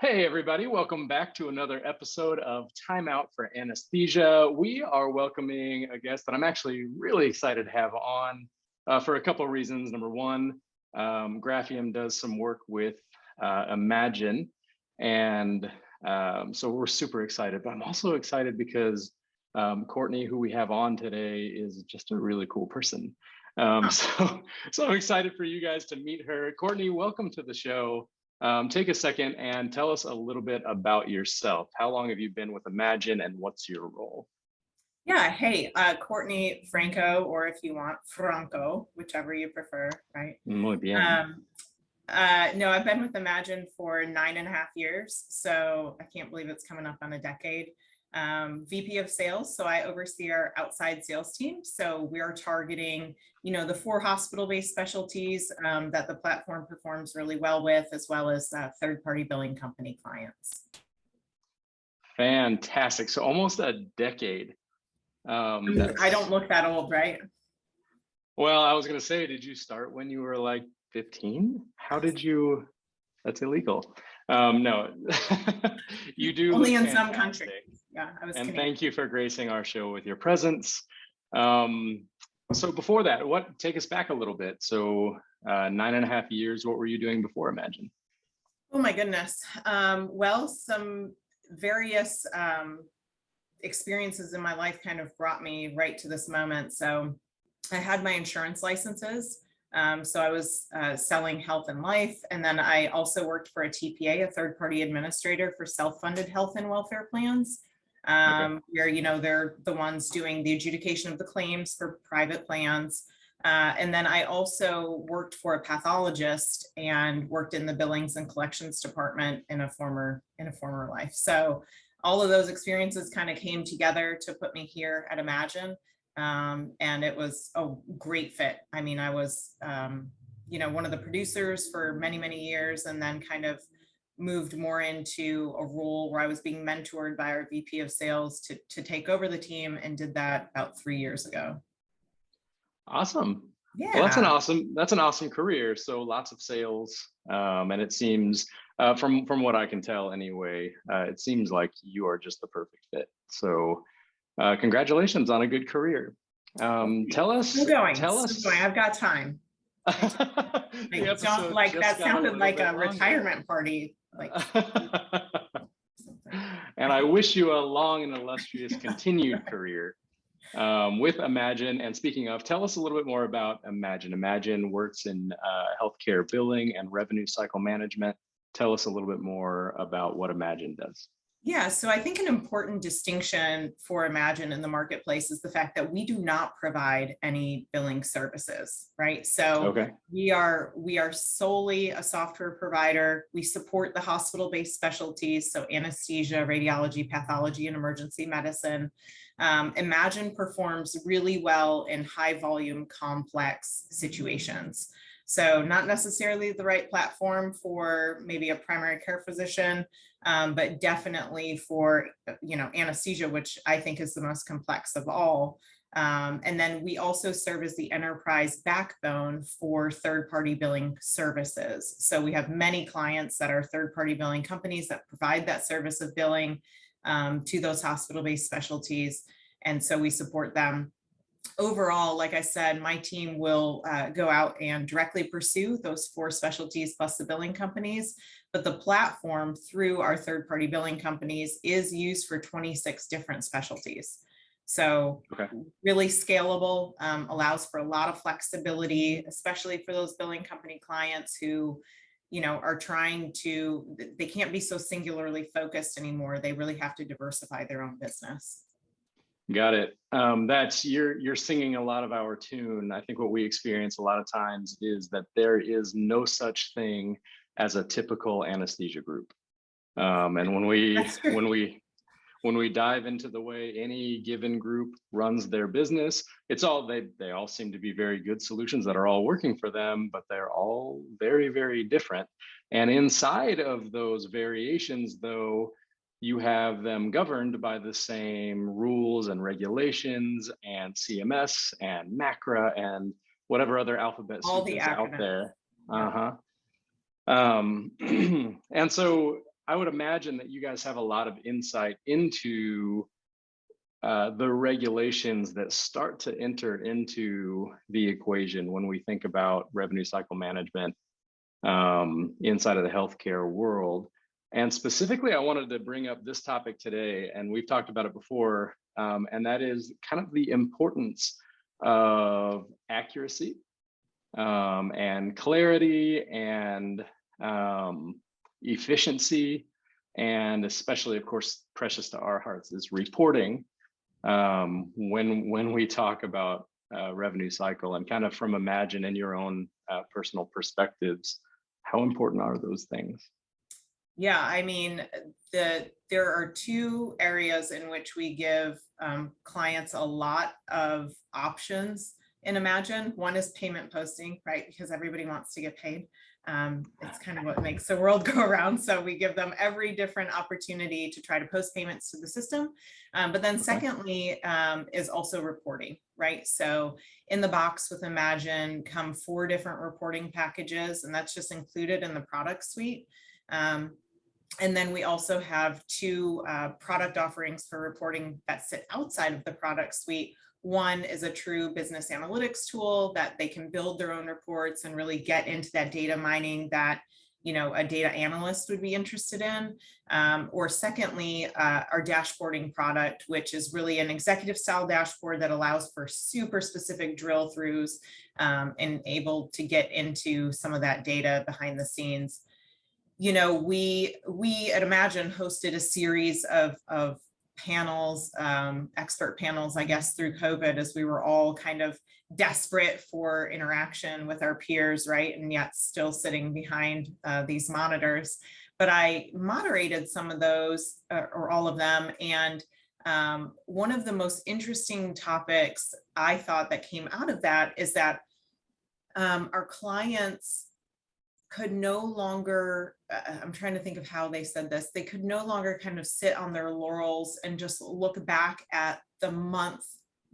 Hey, everybody, welcome back to another episode of Time Out for Anesthesia. We are welcoming a guest that I'm actually really excited to have on for a couple of reasons. Number one, Graphium does some work with Imagine, and so we're super excited. But I'm also excited because Courtney, who we have on today, is just a really cool person. So I'm excited for you guys to meet her. Courtney, welcome to the show. Take a second and tell us a little bit about yourself. How long have you been with Imagine and what's your role? Yeah, hey, Courtney Franco, or if you want, Franco, whichever you prefer, right? Muy bien. No, I've been with Imagine for 9.5 years, so I can't believe it's coming up on a decade. VP of sales, so I oversee our outside sales team. So we are targeting, the 4 hospital-based specialties that the platform performs really well with, as well as third-party billing company clients. Fantastic. So almost a decade. I don't look that old, right? Well, I was going to say, did you start when you were like 15? How did you? That's illegal. No, you do. Only in some countries. Yeah, I was. And Canadian. thank you for gracing our show with your presence. So before that, take us back a little bit. So 9.5 years, what were you doing before Imagine? Oh my goodness. Well, some various experiences in my life kind of brought me right to this moment. So I had my insurance licenses. So I was selling health and life. And then I also worked for a TPA, a third-party administrator for self-funded health and welfare plans, where, they're the ones doing the adjudication of the claims for private plans. And then I also worked for a pathologist and worked in the billings and collections department in a former life. So all of those experiences kind of came together to put me here at Imagine. And it was a great fit. I mean, I was, one of the producers for many, many years, and then kind of moved more into a role where I was being mentored by our VP of sales to take over the team, and did that about 3 years ago. Awesome. Yeah. Well, that's an awesome career. So lots of sales. And it seems, from what I can tell anyway, it seems like you are just the perfect fit. So congratulations on a good career. Tell us. I've got time. Don't like that sounded like a retirement party. And I wish you a long and illustrious continued career with Imagine. And speaking of, tell us a little bit more about Imagine. Imagine works in healthcare billing and revenue cycle management. Tell us a little bit more about what Imagine does. Yeah, so I think an important distinction for Imagine in the marketplace is the fact that we do not provide any billing services, right? So we are solely a software provider. We support the hospital-based specialties, so anesthesia, radiology, pathology, and emergency medicine. Imagine performs really well in high volume, complex situations. So not necessarily the right platform for maybe a primary care physician, but definitely for, anesthesia, which I think is the most complex of all. And then we also serve as the enterprise backbone for third-party billing services. So we have many clients that are third-party billing companies that provide that service of billing to those hospital-based specialties. And so we support them. Overall, like I said, my team will go out and directly pursue those 4 specialties plus the billing companies, but the platform through our third-party billing companies is used for 26 different specialties. So really scalable, allows for a lot of flexibility, especially for those billing company clients who, are they can't be so singularly focused anymore. They really have to diversify their own business. Got it. You're singing a lot of our tune. I think what we experience a lot of times is that there is no such thing as a typical anesthesia group. And when we dive into the way any given group runs their business, they all seem to be very good solutions that are all working for them, but they're all very, very different. And inside of those variations, though, you have them governed by the same rules and regulations and CMS and MACRA and whatever other alphabet soup is out there. And so I would imagine that you guys have a lot of insight into the regulations that start to enter into the equation when we think about revenue cycle management inside of the healthcare world. And specifically, I wanted to bring up this topic today, and we've talked about it before, and that is kind of the importance of accuracy and clarity and efficiency, and especially, of course, precious to our hearts is reporting when we talk about revenue cycle, and kind of from Imagine in your own personal perspectives, how important are those things? Yeah, I mean, there are two areas in which we give clients a lot of options in Imagine. One is payment posting, right? Because everybody wants to get paid. It's kind of what makes the world go around. So we give them every different opportunity to try to post payments to the system. But then secondly, is also reporting, right? So in the box with Imagine come 4 different reporting packages, and that's just included in the product suite. And then we also have 2 product offerings for reporting that sit outside of the product suite. One is a true business analytics tool that they can build their own reports and really get into that data mining that, you know, a data analyst would be interested in. Or secondly, our dashboarding product, which is really an executive style dashboard that allows for super specific drill throughs and able to get into some of that data behind the scenes. You know, we at Imagine hosted a series of panels, expert panels, I guess, through COVID, as we were all kind of desperate for interaction with our peers, right? And yet still sitting behind these monitors. But I moderated some of those or all of them. And one of the most interesting topics I thought that came out of that is that our clients could no longer, I'm trying to think of how they said this, they could no longer kind of sit on their laurels and just look back at the month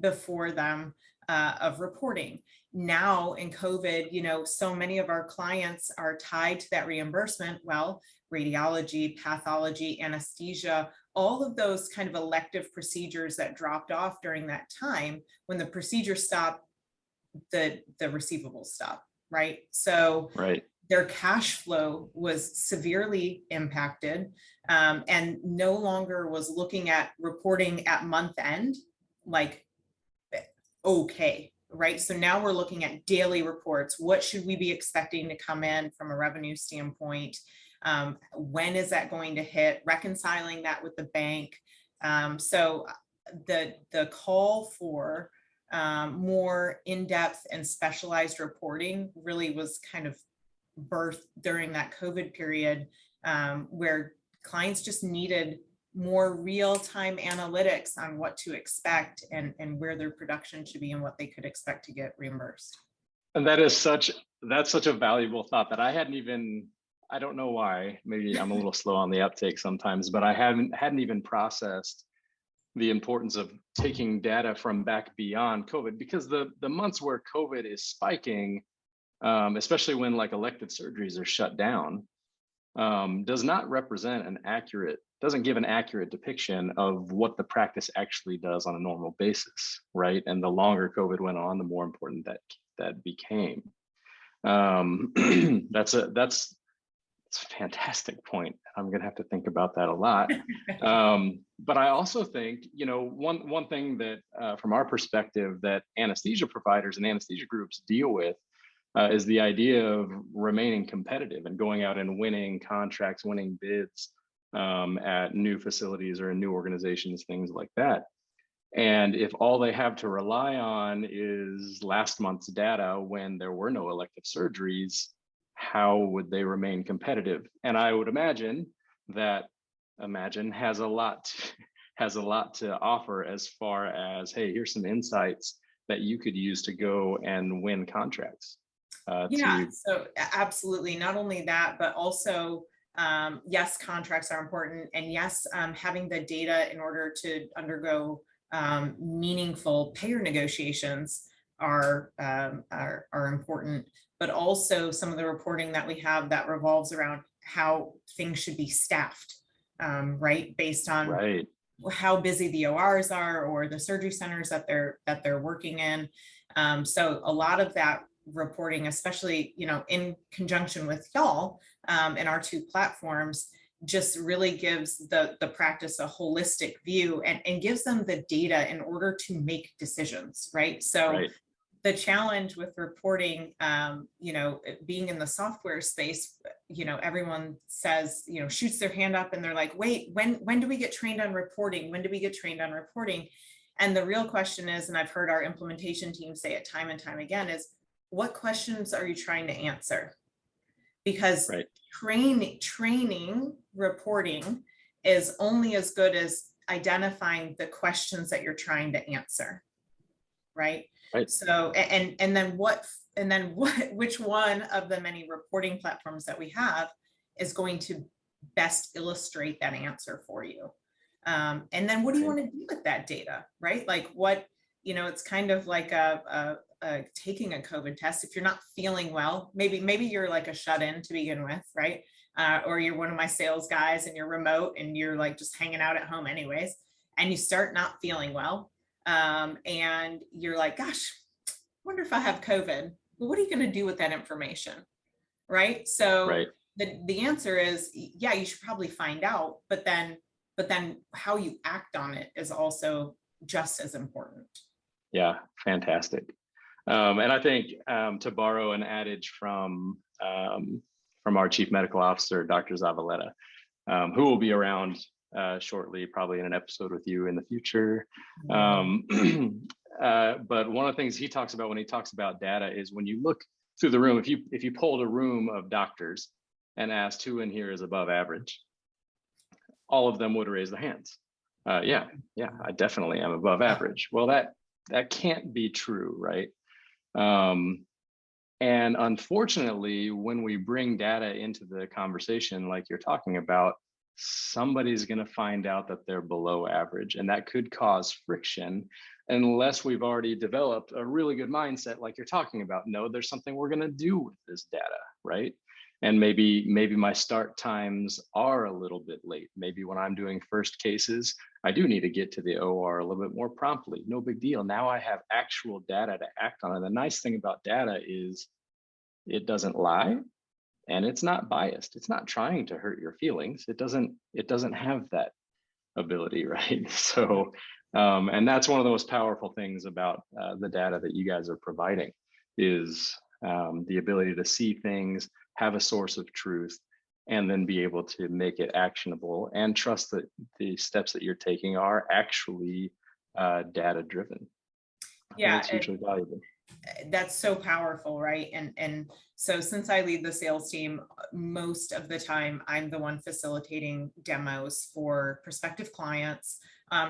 before them of reporting. Now in COVID, you know, so many of our clients are tied to that reimbursement. Well, radiology, pathology, anesthesia, all of those kind of elective procedures that dropped off during that time, when the procedure stopped, the receivables stopped, right? So their cash flow was severely impacted and no longer was looking at reporting at month end, like, okay, right? So now we're looking at daily reports. What should we be expecting to come in from a revenue standpoint? When is that going to hit? Reconciling that with the bank. So the call for more in-depth and specialized reporting really was kind of birthed during that COVID period, where clients just needed more real-time analytics on what to expect and where their production should be and what they could expect to get reimbursed. And that's such a valuable thought that I hadn't even, I don't know why, maybe I'm a little slow on the uptake sometimes, but I hadn't even processed the importance of taking data from back beyond COVID, because the months where COVID is spiking, especially when like elective surgeries are shut down, does not represent doesn't give an accurate depiction of what the practice actually does on a normal basis, right? And the longer COVID went on, the more important that became. That's a fantastic point. I'm gonna have to think about that a lot. But I also think, you know, one thing that from our perspective that anesthesia providers and anesthesia groups deal with is the idea of remaining competitive and going out and winning contracts, winning bids at new facilities or in new organizations, things like that. And if all they have to rely on is last month's data when there were no elective surgeries, how would they remain competitive? And I would imagine that Imagine has a lot to offer as far as, hey, here's some insights that you could use to go and win contracts. So absolutely. Not only that, but also, yes, contracts are important. And yes, having the data in order to undergo meaningful payer negotiations are important, but also some of the reporting that we have that revolves around how things should be staffed, right? Based on Right. how busy the ORs are or the surgery centers that they're working in. So a lot of that reporting, especially, in conjunction with y'all, and our two platforms, just really gives the practice a holistic view and gives them the data in order to make decisions, right? So Right. the challenge with reporting, being in the software space, everyone says, shoots their hand up and they're like, wait, when do we get trained on reporting? When do we get trained on reporting? And the real question is, and I've heard our implementation team say it time and time again, is what questions are you trying to answer? Because Right. training reporting is only as good as identifying the questions that you're trying to answer. Right. Right. So, and then which one of the many reporting platforms that we have is going to best illustrate that answer for you? And then what do you want to do with that data? Right. Like what, it's kind of like taking a COVID test. If you're not feeling well, maybe you're like a shut-in to begin with, right? Or you're one of my sales guys and you're remote and you're like just hanging out at home anyways, and you start not feeling well. And you're like, gosh, wonder if I have COVID. Well, what are you going to do with that information? Right. So Right. the answer is, yeah, you should probably find out, but then how you act on it is also just as important. Yeah. Fantastic. And I think to borrow an adage from our chief medical officer, Dr. Zavaleta, who will be around shortly, probably in an episode with you in the future. But one of the things he talks about when he talks about data is when you look through the room, if you polled a room of doctors and asked who in here is above average, all of them would raise their hands. Yeah, I definitely am above average. Well, that can't be true, right? And unfortunately, when we bring data into the conversation, like you're talking about, somebody's going to find out that they're below average, and that could cause friction unless we've already developed a really good mindset, like you're talking about. No, there's something we're going to do with this data, right? And maybe my start times are a little bit late. Maybe when I'm doing first cases, I do need to get to the OR a little bit more promptly. No big deal. Now I have actual data to act on. And the nice thing about data is it doesn't lie and it's not biased. It's not trying to hurt your feelings. It doesn't have that ability, right? So, and that's one of the most powerful things about the data that you guys are providing is the ability to see things, have a source of truth, and then be able to make it actionable and trust that the steps that you're taking are actually data driven. Yeah, it's hugely valuable. That's so powerful, right? And so since I lead the sales team, most of the time I'm the one facilitating demos for prospective clients,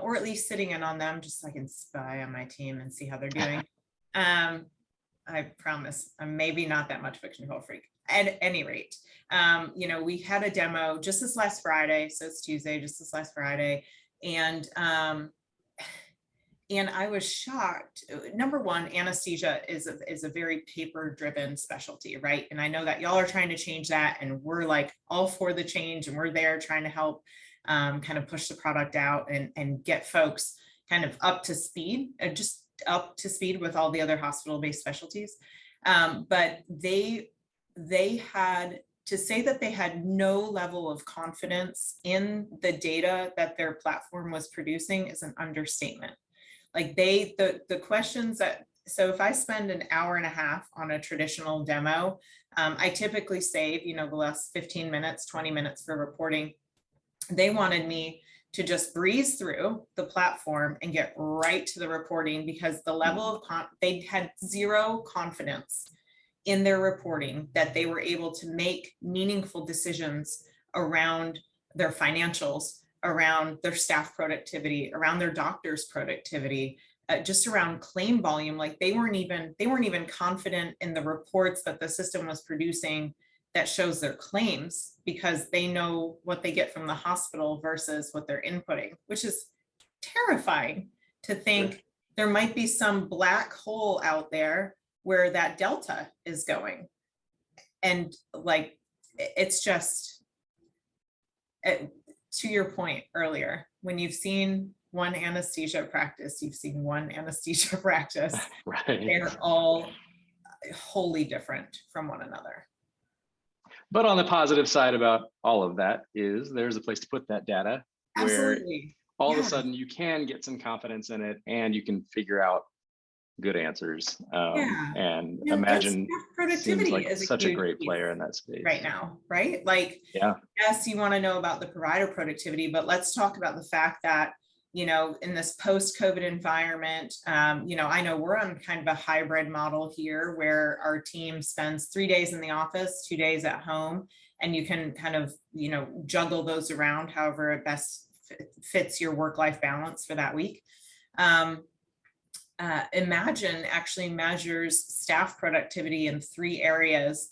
or at least sitting in on them just so I can spy on my team and see how they're doing. I promise I'm maybe not that much of a control freak. At any rate, we had a demo just this last Friday. So it's Tuesday, just this last Friday. And I was shocked. Number one, anesthesia is a very paper-driven specialty, right? And I know that y'all are trying to change that, and we're like all for the change, and we're there trying to help kind of push the product out and get folks kind of up to speed, just up to speed with all the other hospital-based specialties. But they had to say that they had no level of confidence in the data that their platform was producing is an understatement. Like the questions that, so if I spend an hour and a half on a traditional demo, I typically save, the last 15 minutes, 20 minutes for reporting. They wanted me to just breeze through the platform and get right to the reporting because the level of, they had zero confidence in their reporting that they were able to make meaningful decisions around their financials, around their staff productivity, around their doctors' productivity, just around claim volume. Like they weren't even confident in the reports that the system was producing that shows their claims because they know what they get from the hospital versus what they're inputting, which is terrifying to think there might be some black hole out there where that delta is going. And like, it's just, to your point earlier, when you've seen one anesthesia practice, you've seen one anesthesia practice. Right. They're all wholly different from one another. But on the positive side about all of that is there's a place to put that data where Absolutely. all of a sudden you can get some confidence in it and you can figure out good answers. And Imagine productivity seems like is such a great player in that space right now, right? Like, yeah, yes, you want to know about the provider productivity, but let's talk about the fact that, you know, in this post-COVID environment, you know, I know we're on kind of a hybrid model here where our team spends 3 days in the office, 2 days at home, and you can kind of, you know, juggle those around however it best fits your work-life balance for that week. Imagine actually measures staff productivity in 3 areas: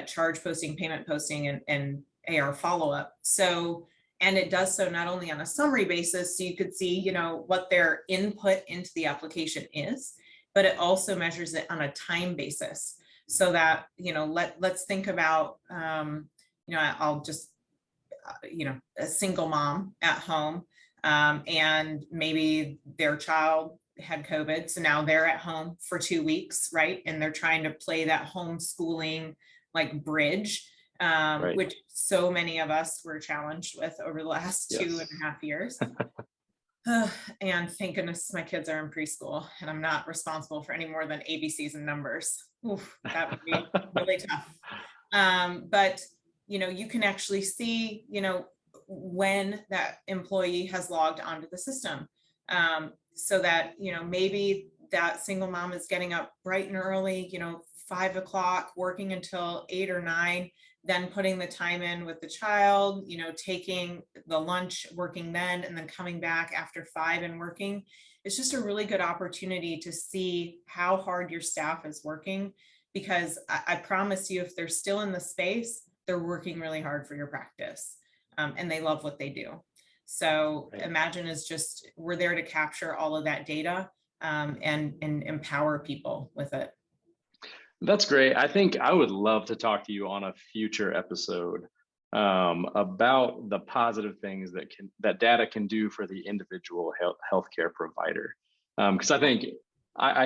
charge posting, payment posting, and AR follow-up. So, and it does so not only on a summary basis, so you could see, you know, what their input into the application is, but it also measures it on a time basis. So that, you know, let's think about, you know, I'll just, you know, a single mom at home, and maybe their child had COVID. So now they're at home for 2 weeks, right? And they're trying to play that homeschooling like bridge, right. which so many of us were challenged with over the last 2.5 years. And thank goodness my kids are in preschool and I'm not responsible for any more than ABCs and numbers. Oof, that would be really tough. But, you know, you can actually see, you know, when that employee has logged onto the system. So that, you know, maybe that single mom is getting up bright and early, you know, 5 o'clock, working until 8 or 9, then putting the time in with the child, you know, taking the lunch, working then, and then coming back after 5 and working. It's just a really good opportunity to see how hard your staff is working, because I promise you, if they're still in the space, they're working really hard for your practice, and they love what they do. So Imagine is just, we're there to capture all of that data, and empower people with it. That's great. I think I would love to talk to you on a future episode about the positive things that data can do for the individual healthcare provider. Because I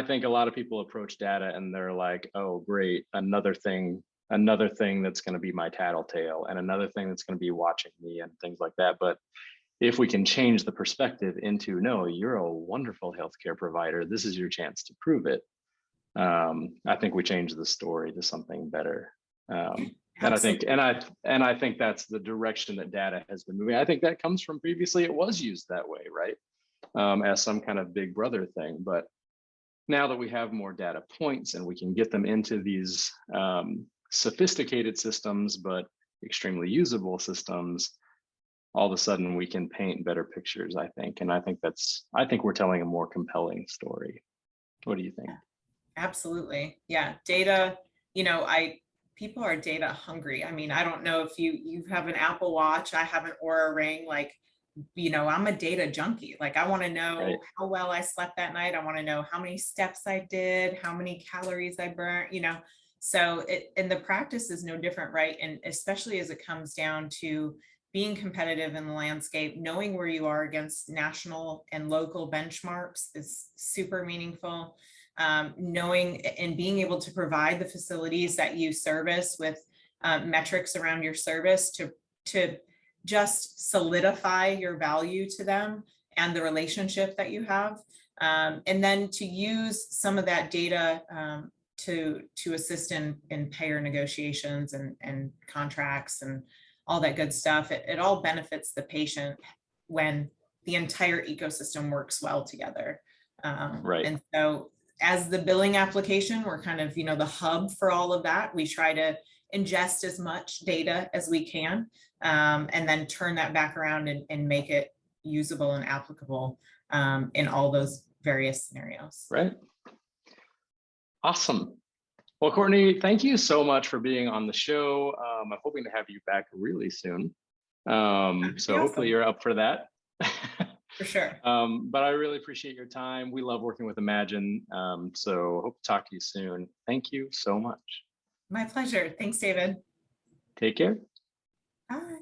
think a lot of people approach data and they're like, oh, great, another thing that's going to be my tattletale, and another thing that's going to be watching me and things like that. But if we can change the perspective into, no, you're a wonderful healthcare provider, this is your chance to prove it. I think we change the story to something better. And I think that's the direction that data has been moving. I think that comes from previously it was used that way, right? As some kind of big brother thing. But now that we have more data points and we can get them into these sophisticated systems, but extremely usable systems, all of a sudden we can paint better pictures, I think. And I think we're telling a more compelling story. What do you think? Absolutely. Yeah. Data, you know, people are data hungry. I mean, I don't know if you have an Apple Watch, I have an Oura Ring, like, you know, I'm a data junkie. Like, I want to know how well I slept that night. I want to know how many steps I did, how many calories I burnt, you know. So and the practice is no different, right? And especially as it comes down to being competitive in the landscape, knowing where you are against national and local benchmarks is super meaningful. Knowing and being able to provide the facilities that you service with metrics around your service to just solidify your value to them and the relationship that you have. And then to use some of that data to assist in payer negotiations and contracts and all that good stuff. It all benefits the patient when the entire ecosystem works well together. And so as the billing application, we're kind of, you know, the hub for all of that. We try to ingest as much data as we can, and then turn that back around and make it usable and applicable in all those various scenarios. Right. Awesome. Well, Courtney, thank you so much for being on the show. I'm hoping to have you back really soon. So awesome. Hopefully you're up for that. For sure. But I really appreciate your time. We love working with Imagine. So hope to talk to you soon. Thank you so much. My pleasure. Thanks, David. Take care. Bye.